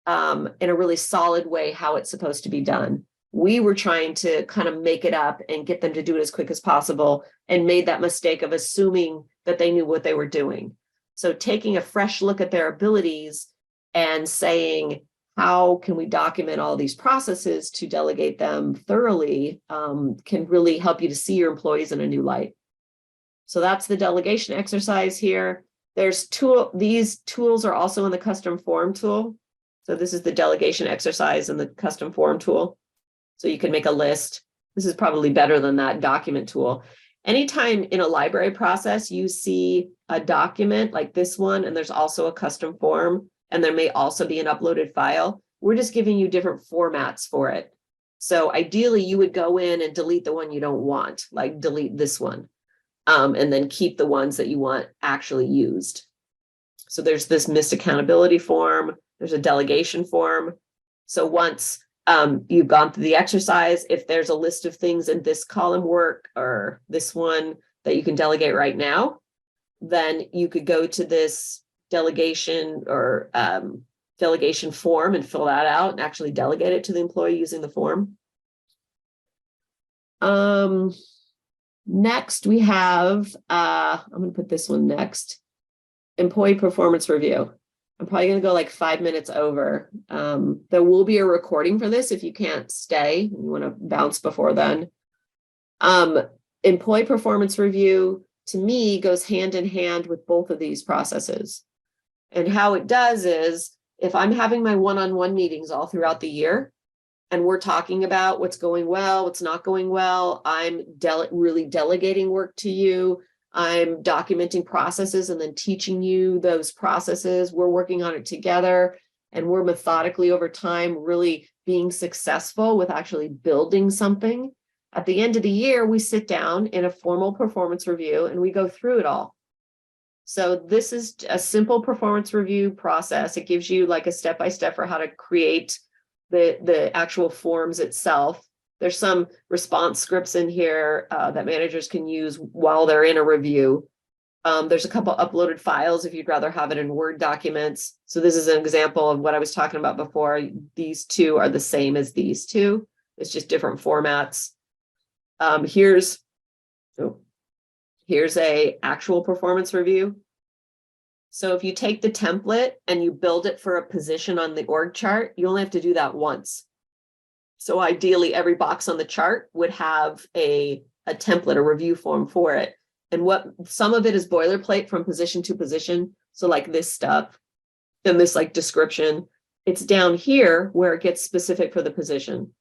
in a really solid way how it's supposed to be done. We were trying to kind of make it up and get them to do it as quick as possible, and made that mistake of assuming that they knew what they were doing. So taking a fresh look at their abilities and saying, how can we document all these processes to delegate them thoroughly, can really help you to see your employees in a new light. So that's the delegation exercise here. These tools are also in the custom form tool. So this is the delegation exercise in the custom form tool. So you can make a list. This is probably better than that document tool. Anytime in a library process, you see a document like this one, and there's also a custom form, and there may also be an uploaded file, we're just giving you different formats for it. So ideally, you would go in and delete the one you don't want, like delete this one, and then keep the ones that you want actually used. So there's this missed accountability form. There's a delegation form. So once you've gone through the exercise, if there's a list of things in this column work or this one that you can delegate right now, then you could go to this delegation or delegation form and fill that out and actually delegate it to the employee using the form. Next we have, I'm going to put this one next, employee performance review. I'm probably going to go like 5 minutes over. There will be a recording for this if you can't stay. You want to bounce before then. Employee performance review, to me, goes hand in hand with both of these processes. And how it does is, if I'm having my one-on-one meetings all throughout the year, and we're talking about what's going well, what's not going well, I'm really delegating work to you, I'm documenting processes and then teaching you those processes. We're working on it together, and we're methodically over time really being successful with actually building something. At the end of the year, we sit down in a formal performance review and we go through it all. So this is a simple performance review process. It gives you like a step-by-step for how to create the actual forms itself. There's some response scripts in here that managers can use while they're in a review. There's a couple uploaded files if you'd rather have it in Word documents. So this is an example of what I was talking about before. These two are the same as these two. It's just different formats. Here's a actual performance review. So if you take the template and you build it for a position on the org chart, you only have to do that once. So ideally, every box on the chart would have a template, a review form for it. And some of it is boilerplate from position to position. So like this stuff and this like description, it's down here where it gets specific for the position.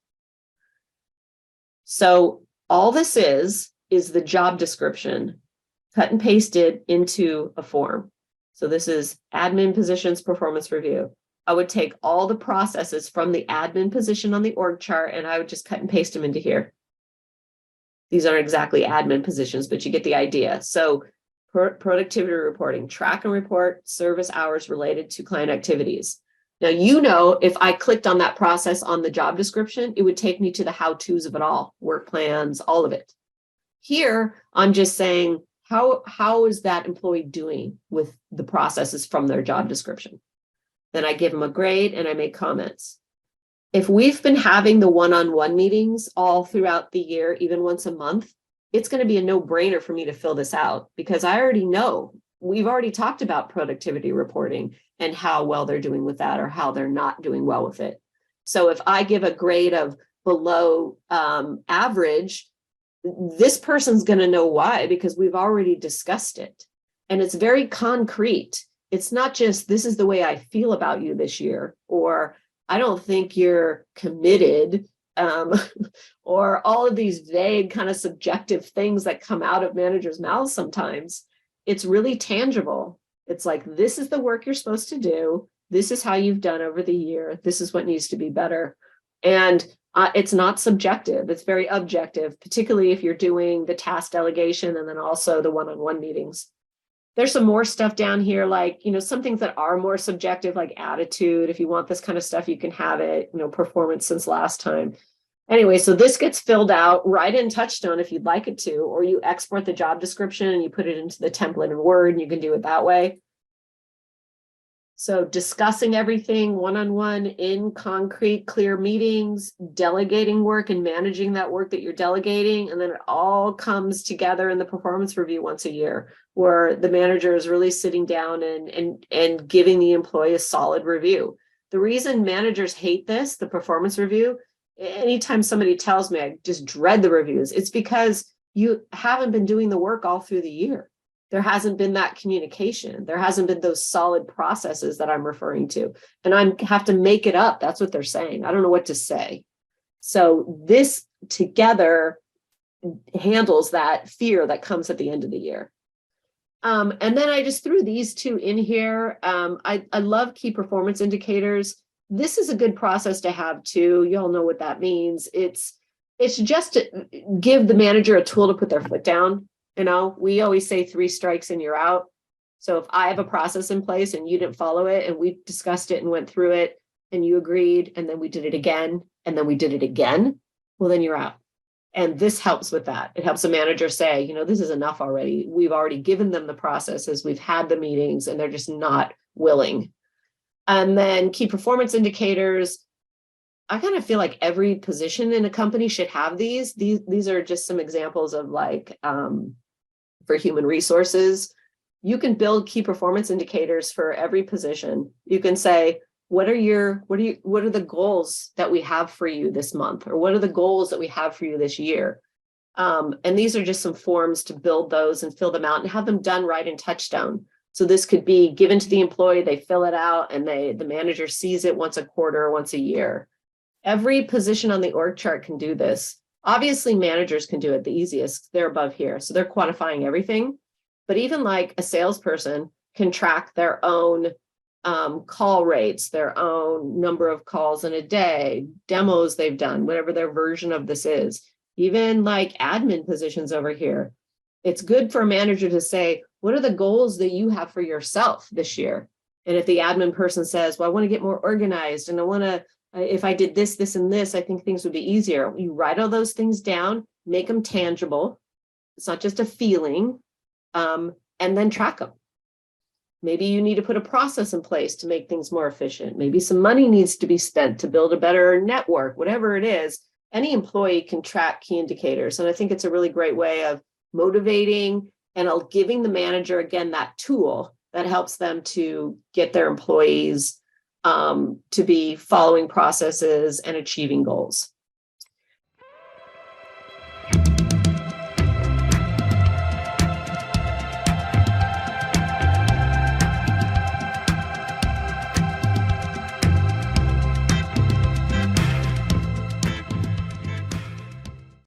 So all this is the job description cut and pasted into a form. So this is admin positions performance review. I would take all the processes from the admin position on the org chart and I would just cut and paste them into here. These aren't exactly admin positions, but you get the idea. So productivity reporting, track and report service hours related to client activities. Now, if I clicked on that process on the job description, it would take me to the how-tos of it all, work plans, all of it. Here, I'm just saying, how is that employee doing with the processes from their job description? Then I give them a grade and I make comments. If we've been having the one-on-one meetings all throughout the year, even once a month, it's going to be a no-brainer for me to fill this out because I already know, we've already talked about productivity reporting and how well they're doing with that or how they're not doing well with it. So if I give a grade of below average, this person's going to know why, because we've already discussed it. And it's very concrete. It's not just, this is the way I feel about you this year, or I don't think you're committed, or all of these vague kind of subjective things that come out of managers' mouths sometimes. It's really tangible. It's like, this is the work you're supposed to do. This is how you've done over the year. This is what needs to be better. And it's not subjective. It's very objective, particularly if you're doing the task delegation and then also the one-on-one meetings. There's some more stuff down here, like, some things that are more subjective, like attitude. If you want this kind of stuff, you can have it, performance since last time. Anyway, so this gets filled out right in TouchStone if you'd like it to, or you export the job description and you put it into the template in Word, and you can do it that way. So discussing everything one-on-one in concrete, clear meetings, delegating work and managing that work that you're delegating. And then it all comes together in the performance review once a year, where the manager is really sitting down and giving the employee a solid review. The reason managers hate this, the performance review, anytime somebody tells me I just dread the reviews, it's because you haven't been doing the work all through the year. There hasn't been that communication. There hasn't been those solid processes that I'm referring to. And I have to make it up. That's what they're saying. I don't know what to say. So this together handles that fear that comes at the end of the year. And then I just threw these two in here. I love key performance indicators. This is a good process to have too. You all know what that means. It's just to give the manager a tool to put their foot down. We always say 3 strikes and you're out. So if I have a process in place and you didn't follow it, and we discussed it and went through it and you agreed, and then we did it again, and then we did it again, well, then you're out. And this helps with that. It helps a manager say, this is enough already. We've already given them the processes. We've had the meetings, and they're just not willing. And then key performance indicators. I kind of feel like every position in a company should have these. These are just some examples of for human resources. You can build key performance indicators for every position. You can say, what are the goals that we have for you this month? Or what are the goals that we have for you this year? And these are just some forms to build those and fill them out and have them done right in TouchStone. So this could be given to the employee, they fill it out, and the manager sees it once a quarter or once a year. Every position on the org chart can do this. Obviously, managers can do it the easiest. They're above here, so they're quantifying everything. But even like a salesperson can track their own call rates, their own number of calls in a day, demos they've done, whatever their version of this is. Even like admin positions over here. It's good for a manager to say, what are the goals that you have for yourself this year? And if the admin person says, well, I want to get more organized, and I want to, if I did this, this, and this, I think things would be easier. You write all those things down, make them tangible. It's not just a feeling, and then track them. Maybe you need to put a process in place to make things more efficient. Maybe some money needs to be spent to build a better network, whatever it is. Any employee can track key indicators. And I think it's a really great way of motivating and giving the manager, again, that tool that helps them to get their employees to be following processes and achieving goals.